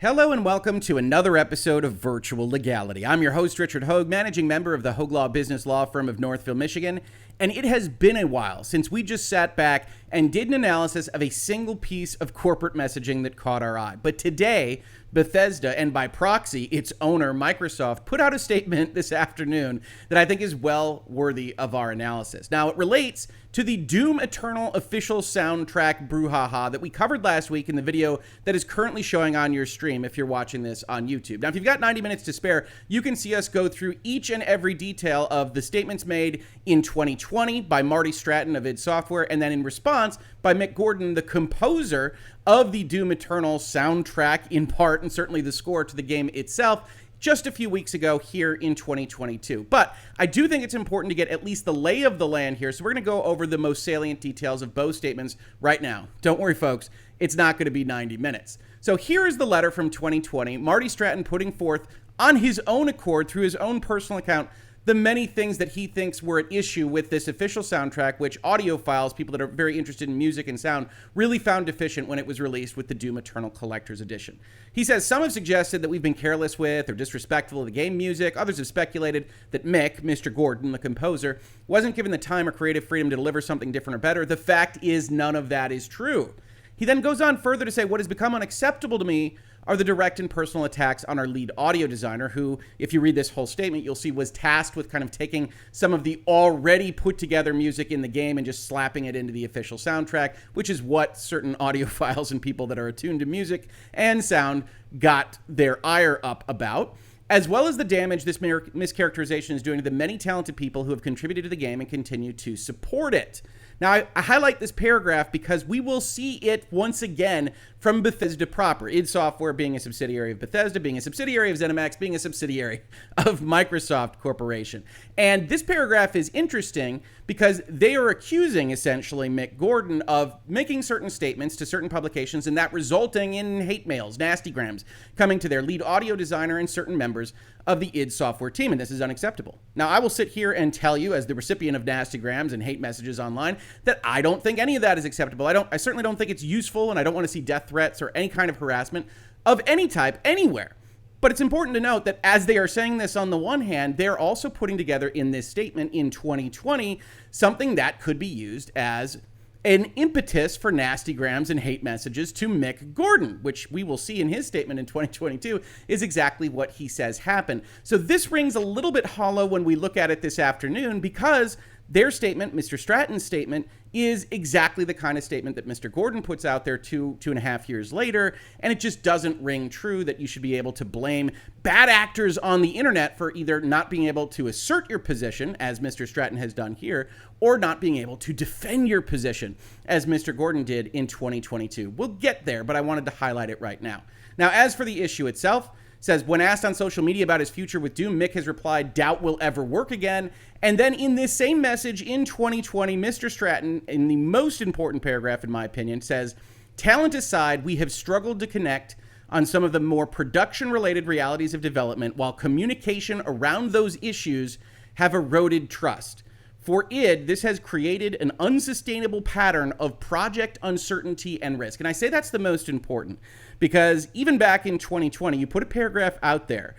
Hello and welcome to another episode of Virtual Legality. I'm your host, Richard Hoeg, managing member of the Hoeg Law business law firm of Northville, Michigan. And it has been a while since we just sat back and did an analysis of a single piece of corporate messaging that caught our eye. But today, Bethesda, and by proxy, its owner, Microsoft, put out a statement this afternoon that I think is well worthy of our analysis. Now, it relates to the Doom Eternal official soundtrack brouhaha that we covered last week in the video that is currently showing on your stream if you're watching this on YouTube. Now, if you've got 90 minutes to spare, you can see us go through each and every detail of the statements made in 2020 by Marty Stratton of id Software, and then in response by Mick Gordon, the composer of the Doom Eternal soundtrack in part, and certainly the score to the game itself, just a few weeks ago here in 2022. But I do think it's important to get at least the lay of the land here, so we're going to go over the most salient details of both statements right now. Don't worry, folks, it's not going to be 90 minutes. So here is the letter from 2020, Marty Stratton putting forth on his own accord through his own personal account the many things that he thinks were at issue with this official soundtrack, which audiophiles, people that are very interested in music and sound, really found deficient when it was released with the Doom Eternal Collector's Edition. He says some have suggested that we've been careless with or disrespectful of the game music. Others have speculated that Mick, Mr. Gordon, the composer, wasn't given the time or creative freedom to deliver something different or better. The fact is none of that is true. He then goes on further to say what has become unacceptable to me are the direct and personal attacks on our lead audio designer, who, if you read this whole statement, you'll see was tasked with kind of taking some of the already put together music in the game and just slapping it into the official soundtrack, which is what certain audiophiles and people that are attuned to music and sound got their ire up about, as well as the damage this mischaracterization is doing to the many talented people who have contributed to the game and continue to support it. Now, I highlight this paragraph because we will see it once again from Bethesda proper. id Software being a subsidiary of Bethesda, being a subsidiary of ZeniMax, being a subsidiary of Microsoft Corporation. And this paragraph is interesting because they are accusing, essentially, Mick Gordon of making certain statements to certain publications and that resulting in hate mails, nastygrams, coming to their lead audio designer and certain members of the id Software team, and this is unacceptable. Now, I will sit here and tell you, as the recipient of nastygrams and hate messages online, that I don't think any of that is acceptable. I certainly don't think it's useful, and I don't want to see death threats or any kind of harassment of any type anywhere. But it's important to note that as they are saying this on the one hand, they're also putting together in this statement in 2020 something that could be used as an impetus for nastygrams and hate messages to Mick Gordon, which we will see in his statement in 2022 is exactly what he says happened. So this rings a little bit hollow when we look at it this afternoon because their statement, Mr. Stratton's statement, is exactly the kind of statement that Mr. Gordon puts out there two and a half years later, and it just doesn't ring true that you should be able to blame bad actors on the internet for either not being able to assert your position, as Mr. Stratton has done here, or not being able to defend your position, as Mr. Gordon did in 2022. We'll get there, but I wanted to highlight it right now. Now, as for the issue itself, says, when asked on social media about his future with Doom, Mick has replied, doubt will ever work again. And then in this same message in 2020, Mr. Stratton, in the most important paragraph, in my opinion, says, talent aside, we have struggled to connect on some of the more production-related realities of development, while communication around those issues have eroded trust. For id, this has created an unsustainable pattern of project uncertainty and risk. And I say that's the most important because even back in 2020, you put a paragraph out there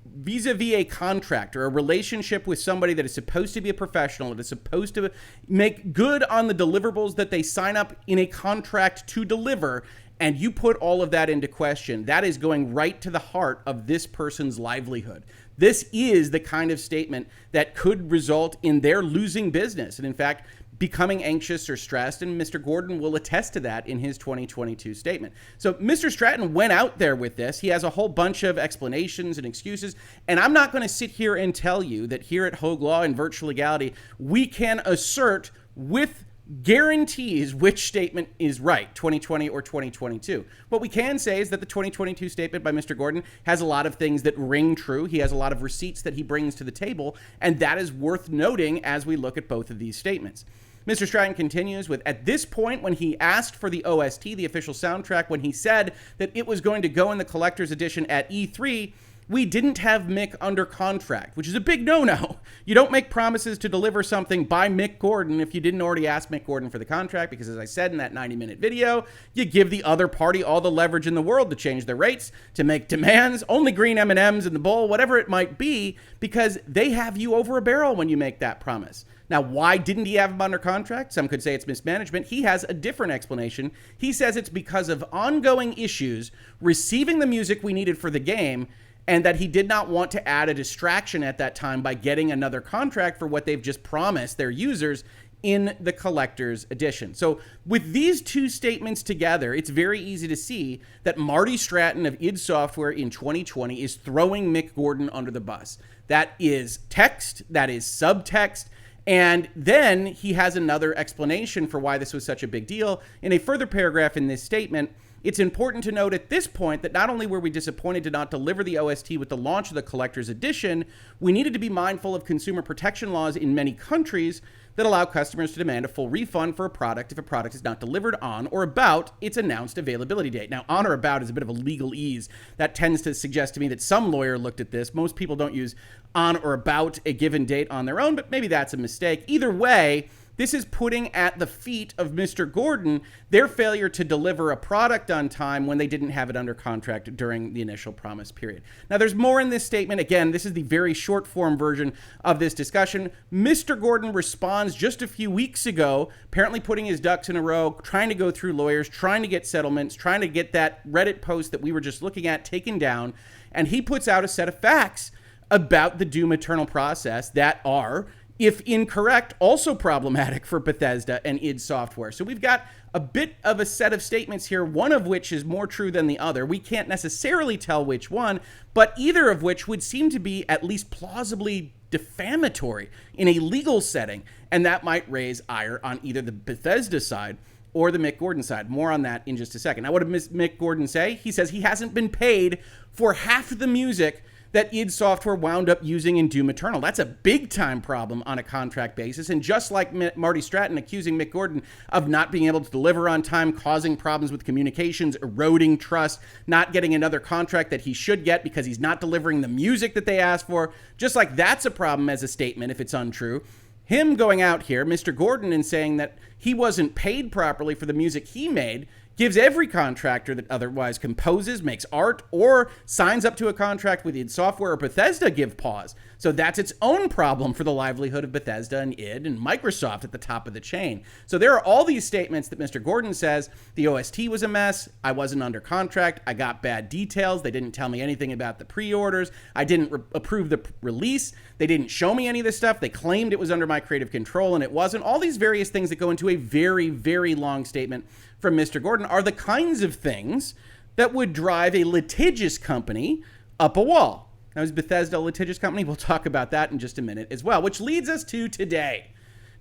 vis-a-vis a contract or a relationship with somebody that is supposed to be a professional, that is supposed to make good on the deliverables that they sign up in a contract to deliver, and you put all of that into question. That is going right to the heart of this person's livelihood. This is the kind of statement that could result in their losing business and, in fact, becoming anxious or stressed, and Mr. Gordon will attest to that in his 2022 statement. So Mr. Stratton went out there with this. He has a whole bunch of explanations and excuses, and I'm not going to sit here and tell you that here at Hoeg Law and Virtual Legality, we can assert with guarantees which statement is right, 2020 or 2022. What we can say is that the 2022 statement by Mr. Gordon has a lot of things that ring true. He has a lot of receipts that he brings to the table, and that is worth noting as we look at both of these statements. Mr. Stratton continues with, at this point, when he asked for the OST, the official soundtrack, when he said that it was going to go in the collector's edition at E3, we didn't have Mick under contract, which is a big no-no. You don't make promises to deliver something by Mick Gordon if you didn't already ask Mick Gordon for the contract, because as I said in that 90-minute video, you give the other party all the leverage in the world to change their rates, to make demands, only green M&Ms in the bowl, whatever it might be, because they have you over a barrel when you make that promise. Now, why didn't he have him under contract? Some could say it's mismanagement. He has a different explanation. He says it's because of ongoing issues receiving the music we needed for the game, and that he did not want to add a distraction at that time by getting another contract for what they've just promised their users in the collector's edition. So with these two statements together, it's very easy to see that Marty Stratton of id Software in 2020 is throwing Mick Gordon under the bus. That is text, that is subtext, and then he has another explanation for why this was such a big deal. In a further paragraph in this statement, it's important to note at this point that not only were we disappointed to not deliver the OST with the launch of the collector's edition, we needed to be mindful of consumer protection laws in many countries that allow customers to demand a full refund for a product if a product is not delivered on or about its announced availability date. Now, on or about is a bit of a legalese. That tends to suggest to me that some lawyer looked at this. Most people don't use on or about a given date on their own, but maybe that's a mistake. Either way, this is putting at the feet of Mr. Gordon their failure to deliver a product on time when they didn't have it under contract during the initial promise period. Now, there's more in this statement. Again, this is the very short form version of this discussion. Mr. Gordon responds just a few weeks ago, apparently putting his ducks in a row, trying to go through lawyers, trying to get settlements, trying to get that Reddit post that we were just looking at taken down. And he puts out a set of facts about the Doom Eternal process that are, if incorrect, also problematic for Bethesda and id Software. So we've got a bit of a set of statements here, one of which is more true than the other. We can't necessarily tell which one, but either of which would seem to be at least plausibly defamatory in a legal setting, and that might raise ire on either the Bethesda side or the Mick Gordon side. More on that in just a second. Now, what did Mick Gordon say? He says he hasn't been paid for half the music that id Software wound up using in Doom Eternal. That's a big-time problem on a contract basis. And just like Marty Stratton accusing Mick Gordon of not being able to deliver on time, causing problems with communications, eroding trust, not getting another contract that he should get because he's not delivering the music that they asked for, just like that's a problem as a statement if it's untrue. Him going out here, Mr. Gordon, and saying that he wasn't paid properly for the music he made gives every contractor that otherwise composes, makes art, or signs up to a contract with id Software or Bethesda give pause. So that's its own problem for the livelihood of Bethesda and id and Microsoft at the top of the chain. So there are all these statements that Mr. Gordon says, the OST was a mess, I wasn't under contract, I got bad details, they didn't tell me anything about the pre-orders, I didn't approve the release, they didn't show me any of this stuff, they claimed it was under my creative control and it wasn't. All these various things that go into a very, very long statement from Mr. Gordon are the kinds of things that would drive a litigious company up a wall. Now, is Bethesda a litigious company? We'll talk about that in just a minute as well, which leads us to today.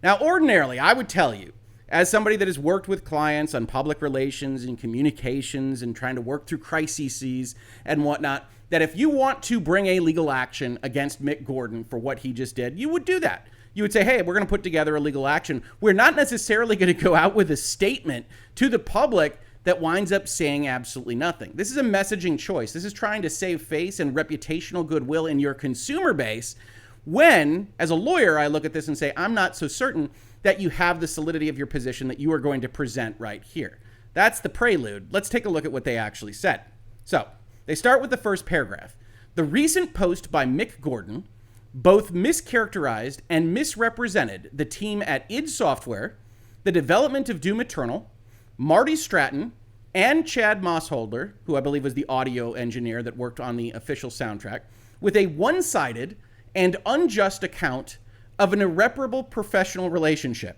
Now, ordinarily, I would tell you, as somebody that has worked with clients on public relations and communications and trying to work through crises and whatnot, that if you want to bring a legal action against Mick Gordon for what he just did, you would do that. You would say, hey, we're going to put together a legal action. We're not necessarily going to go out with a statement to the public that winds up saying absolutely nothing. This is a messaging choice. This is trying to save face and reputational goodwill in your consumer base when, as a lawyer, I look at this and say, I'm not so certain that you have the solidity of your position that you are going to present right here. That's the prelude. Let's take a look at what they actually said. So they start with the first paragraph. The recent post by Mick Gordon both mischaracterized and misrepresented the team at id Software, the development of Doom Eternal, Marty Stratton, and Chad Mossholder, who I believe was the audio engineer that worked on the official soundtrack, with a one-sided and unjust account of an irreparable professional relationship.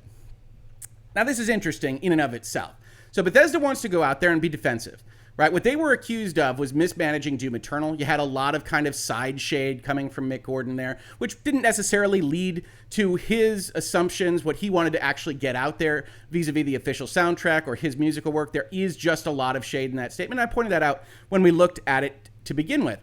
Now, this is interesting in and of itself. So Bethesda wants to go out there and be defensive, right? What they were accused of was mismanaging Doom Eternal. You had a lot of kind of side shade coming from Mick Gordon there, which didn't necessarily lead to his assumptions, what he wanted to actually get out there vis-a-vis the official soundtrack or his musical work. There is just a lot of shade in that statement. I pointed that out when we looked at it to begin with.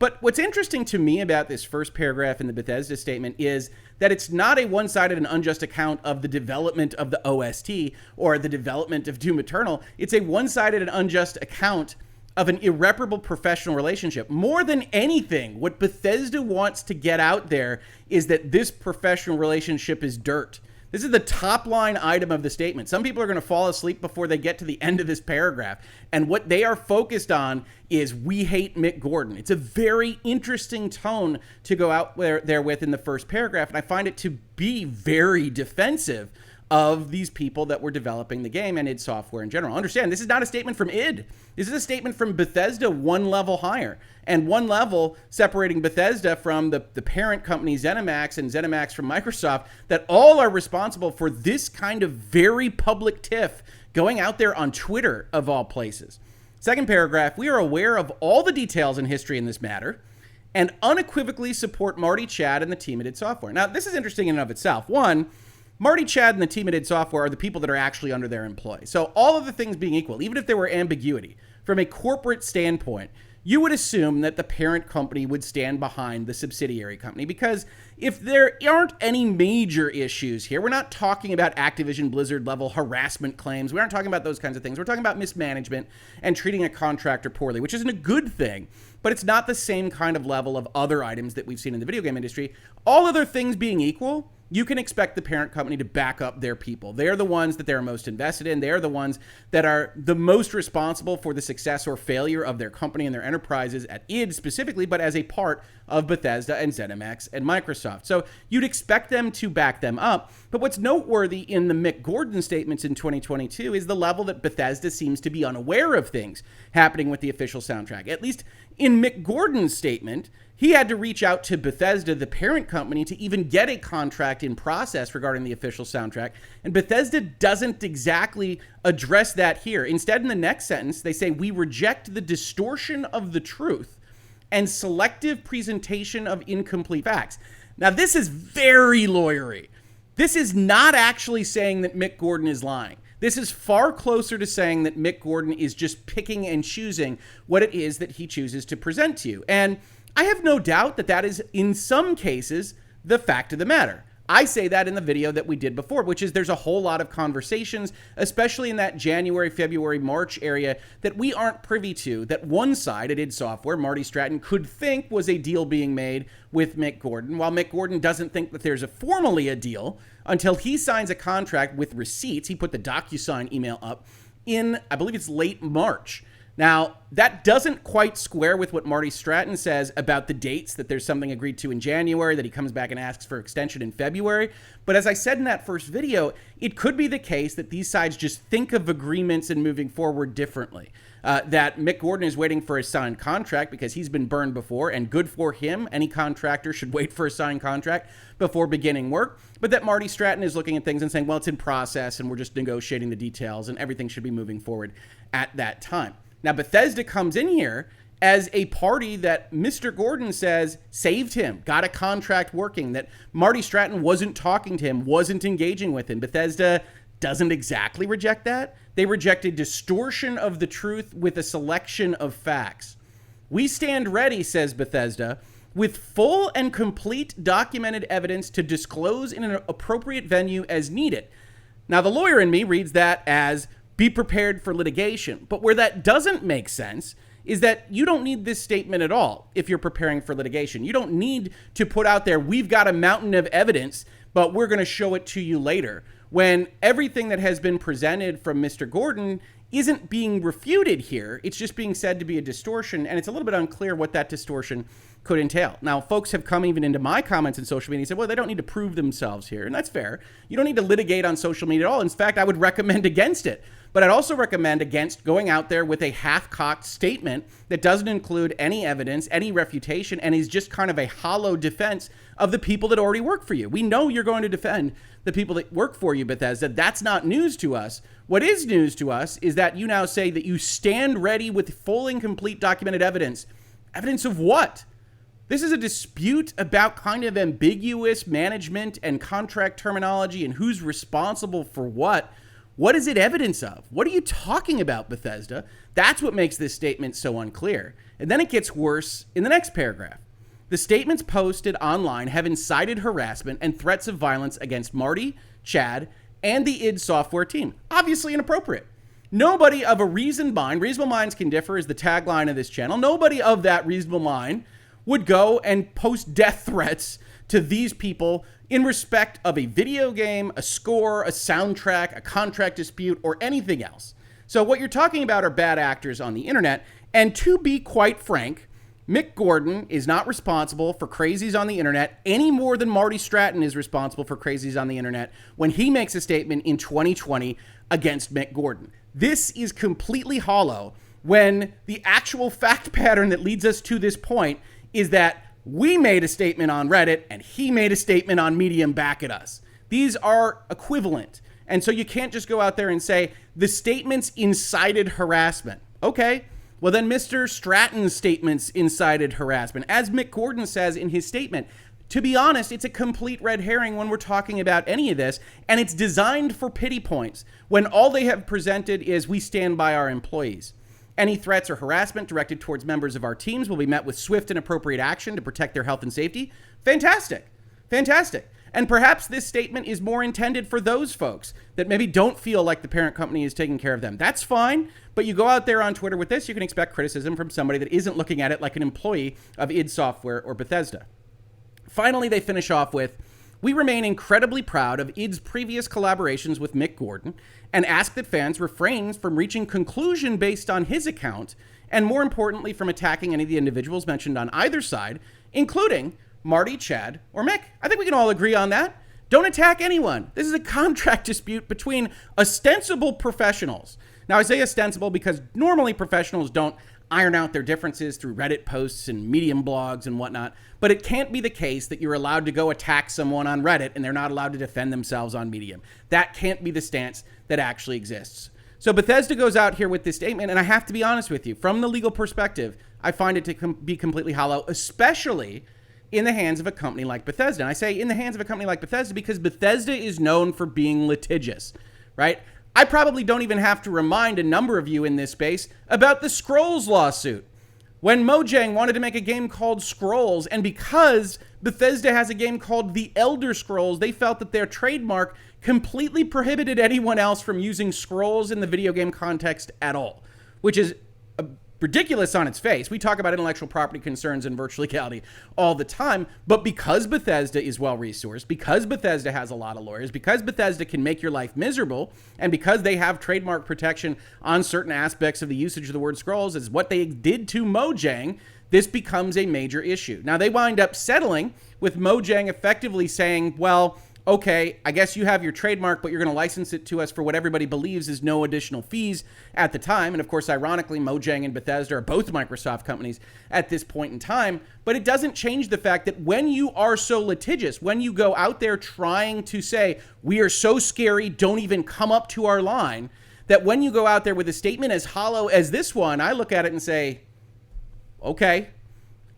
But what's interesting to me about this first paragraph in the Bethesda statement is that it's not a one-sided and unjust account of the development of the OST or the development of Doom Eternal. It's a one-sided and unjust account of an irreparable professional relationship. More than anything, what Bethesda wants to get out there is that this professional relationship is dirt. This is the top line item of the statement. Some people are going to fall asleep before they get to the end of this paragraph. And what they are focused on is we hate Mick Gordon. It's a very interesting tone to go out there with in the first paragraph. And I find it to be very defensive of these people that were developing the game and id Software in general. Understand, this is not a statement from id. This is a statement from Bethesda one level higher. And one level separating Bethesda from the parent company ZeniMax and ZeniMax from Microsoft, that all are responsible for this kind of very public tiff going out there on Twitter, of all places. Second paragraph, we are aware of all the details and history in this matter and unequivocally support Marty, Chad, and the team at id Software. Now, this is interesting in and of itself. One, Marty, Chad, and the team at id Software are the people that are actually under their employ. So all of the things being equal, even if there were ambiguity, from a corporate standpoint, you would assume that the parent company would stand behind the subsidiary company, because if there aren't any major issues here, we're not talking about Activision Blizzard level harassment claims. We aren't talking about those kinds of things. We're talking about mismanagement and treating a contractor poorly, which isn't a good thing, but it's not the same kind of level of other items that we've seen in the video game industry. All other things being equal, you can expect the parent company to back up their people. They're the ones that they're most invested in. They're the ones that are the most responsible for the success or failure of their company and their enterprises at id specifically, but as a part of Bethesda and ZeniMax and Microsoft. So you'd expect them to back them up. But what's noteworthy in the Mick Gordon statements in 2022 is the level that Bethesda seems to be unaware of things happening with the official soundtrack. At least in Mick Gordon's statement, he had to reach out to Bethesda, the parent company, to even get a contract in process regarding the official soundtrack. And Bethesda doesn't exactly address that here. Instead, in the next sentence, they say, we reject the distortion of the truth and selective presentation of incomplete facts. Now, this is very lawyery. This is not actually saying that Mick Gordon is lying. This is far closer to saying that Mick Gordon is just picking and choosing what it is that he chooses to present to you. And I have no doubt that that is, in some cases, the fact of the matter. I say that in the video that we did before, which is there's a whole lot of conversations, especially in that January, February, March area, that we aren't privy to, that one side at id Software, Marty Stratton, could think was a deal being made with Mick Gordon, while Mick Gordon doesn't think that there's formally a deal until he signs a contract with receipts. He put the DocuSign email up in, I believe it's late March. Now, that doesn't quite square with what Marty Stratton says about the dates, that there's something agreed to in January, that he comes back and asks for extension in February. But as I said in that first video, it could be the case that these sides just think of agreements and moving forward differently. That Mick Gordon is waiting for a signed contract because he's been burned before, and good for him. Any contractor should wait for a signed contract before beginning work. But that Marty Stratton is looking at things and saying, well, it's in process and we're just negotiating the details and everything should be moving forward at that time. Now, Bethesda comes in here as a party that Mr. Gordon says saved him, got a contract working, that Marty Stratton wasn't talking to him, wasn't engaging with him. Bethesda doesn't exactly reject that. They rejected distortion of the truth with a selection of facts. We stand ready, says Bethesda, with full and complete documented evidence to disclose in an appropriate venue as needed. Now, the lawyer in me reads that as be prepared for litigation. But where that doesn't make sense is that you don't need this statement at all if you're preparing for litigation. You don't need to put out there, we've got a mountain of evidence, but we're going to show it to you later, when everything that has been presented from Mr. Gordon isn't being refuted here. It's just being said to be a distortion, and it's a little bit unclear what that distortion could entail. Now, folks have come even into my comments in social media and said, well, they don't need to prove themselves here, and that's fair. You don't need to litigate on social media at all. In fact, I would recommend against it. But I'd also recommend against going out there with a half-cocked statement that doesn't include any evidence, any refutation, and is just kind of a hollow defense of the people that already work for you. We know you're going to defend the people that work for you, Bethesda. That's not news to us. What is news to us is that you now say that you stand ready with full and complete documented evidence. Evidence of what? This is a dispute about kind of ambiguous management and contract terminology and who's responsible for what. What is it evidence of? What are you talking about, Bethesda? That's what makes this statement so unclear. And then it gets worse in the next paragraph. The statements posted online have incited harassment and threats of violence against Marty, Chad, and the id Software team. Obviously inappropriate. Nobody of a reasoned mind, reasonable minds can differ is the tagline of this channel. Nobody of that reasonable mind would go and post death threats to these people in respect of a video game, a score, a soundtrack, a contract dispute, or anything else. So what you're talking about are bad actors on the internet. And to be quite frank, Mick Gordon is not responsible for crazies on the internet any more than Marty Stratton is responsible for crazies on the internet when he makes a statement in 2020 against Mick Gordon. This is completely hollow when the actual fact pattern that leads us to this point is that we made a statement on Reddit and he made a statement on Medium back at us. These are equivalent. And so you can't just go out there and say the statements incited harassment. Okay. Well, then Mr. Stratton's statements incited harassment. As Mick Gordon says in his statement, to be honest, it's a complete red herring when we're talking about any of this, and it's designed for pity points when all they have presented is we stand by our employees. Any threats or harassment directed towards members of our teams will be met with swift and appropriate action to protect their health and safety. Fantastic. Fantastic. And perhaps this statement is more intended for those folks that maybe don't feel like the parent company is taking care of them. That's fine. But you go out there on Twitter with this, you can expect criticism from somebody that isn't looking at it like an employee of id Software or Bethesda. Finally, they finish off with, we remain incredibly proud of id's previous collaborations with Mick Gordon and ask that fans refrain from reaching conclusion based on his account and, more importantly, from attacking any of the individuals mentioned on either side, including Marty, Chad, or Mick. I think we can all agree on that. Don't attack anyone. This is a contract dispute between ostensible professionals. Now, I say ostensible because normally professionals don't iron out their differences through Reddit posts and Medium blogs and whatnot, but it can't be the case that you're allowed to go attack someone on Reddit and they're not allowed to defend themselves on Medium. That can't be the stance that actually exists. So Bethesda goes out here with this statement, and I have to be honest with you, from the legal perspective, I find it to be completely hollow, especially in the hands of a company like Bethesda. And I say in the hands of a company like Bethesda because Bethesda is known for being litigious, right? I probably don't even have to remind a number of you in this space about the Scrolls lawsuit. When Mojang wanted to make a game called Scrolls, and because Bethesda has a game called The Elder Scrolls, they felt that their trademark completely prohibited anyone else from using Scrolls in the video game context at all, which is ridiculous on its face. We talk about intellectual property concerns in virtual legality all the time, but because Bethesda is well-resourced, because Bethesda has a lot of lawyers, because Bethesda can make your life miserable, and because they have trademark protection on certain aspects of the usage of the word Scrolls, is what they did to Mojang, this becomes a major issue. Now, they wind up settling with Mojang effectively saying, well, okay, I guess you have your trademark, but you're going to license it to us for what everybody believes is no additional fees at the time. And of course, ironically, Mojang and Bethesda are both Microsoft companies at this point in time. But it doesn't change the fact that when you are so litigious, when you go out there trying to say, we are so scary, don't even come up to our line, that when you go out there with a statement as hollow as this one, I look at it and say, okay,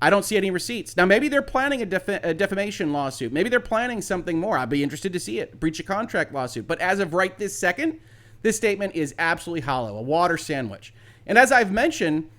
I don't see any receipts. Now, maybe they're planning a defamation lawsuit. Maybe they're planning something more. I'd be interested to see it. Breach of contract lawsuit. But as of right this second, this statement is absolutely hollow, a water sandwich. And as I've mentioned,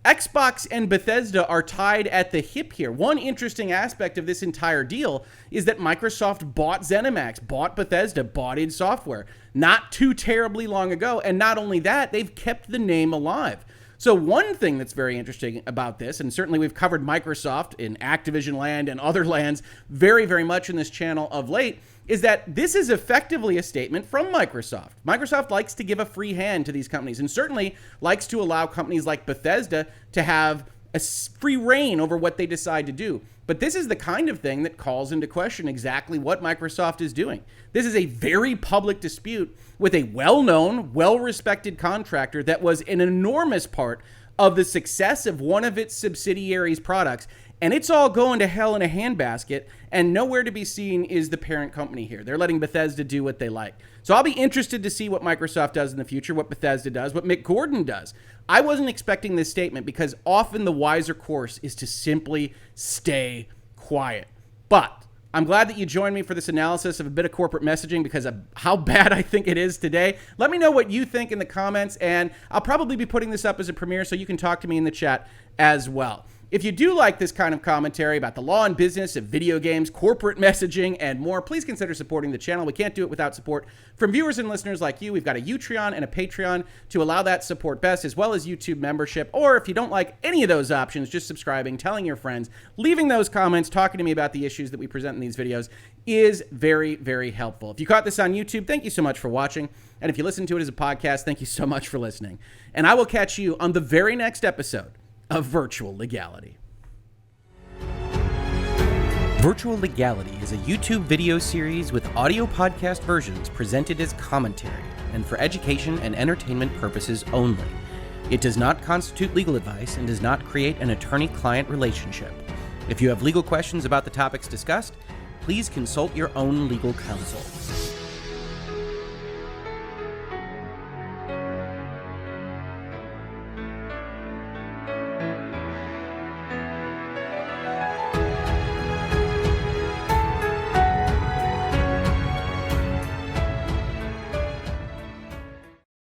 Xbox and Bethesda are tied at the hip here. One interesting aspect of this entire deal is that Microsoft bought ZeniMax, bought Bethesda, bought id Software not too terribly long ago. And not only that, they've kept the name alive. So one thing that's very interesting about this, and certainly we've covered Microsoft in Activision land and other lands very, very much in this channel of late, is that this is effectively a statement from Microsoft. Microsoft likes to give a free hand to these companies and certainly likes to allow companies like Bethesda to have a free reign over what they decide to do. But this is the kind of thing that calls into question exactly what Microsoft is doing. This is a very public dispute with a well-known, well-respected contractor that was an enormous part of the success of one of its subsidiaries' products. And it's all going to hell in a handbasket, and nowhere to be seen is the parent company here. They're letting Bethesda do what they like. So I'll be interested to see what Microsoft does in the future, what Bethesda does, what Mick Gordon does. I wasn't expecting this statement because often the wiser course is to simply stay quiet. But I'm glad that you joined me for this analysis of a bit of corporate messaging because of how bad I think it is today. Let me know what you think in the comments, and I'll probably be putting this up as a premiere so you can talk to me in the chat as well. If you do like this kind of commentary about the law and business of video games, corporate messaging, and more, please consider supporting the channel. We can't do it without support from viewers and listeners like you. We've got a Utreon and a Patreon to allow that support best, as well as YouTube membership. Or if you don't like any of those options, just subscribing, telling your friends, leaving those comments, talking to me about the issues that we present in these videos is very, very helpful. If you caught this on YouTube, thank you so much for watching. And if you listen to it as a podcast, thank you so much for listening. And I will catch you on the very next episode of Virtual Legality. Virtual Legality is a YouTube video series with audio podcast versions presented as commentary and for education and entertainment purposes only. It does not constitute legal advice and does not create an attorney-client relationship. If you have legal questions about the topics discussed, please consult your own legal counsel.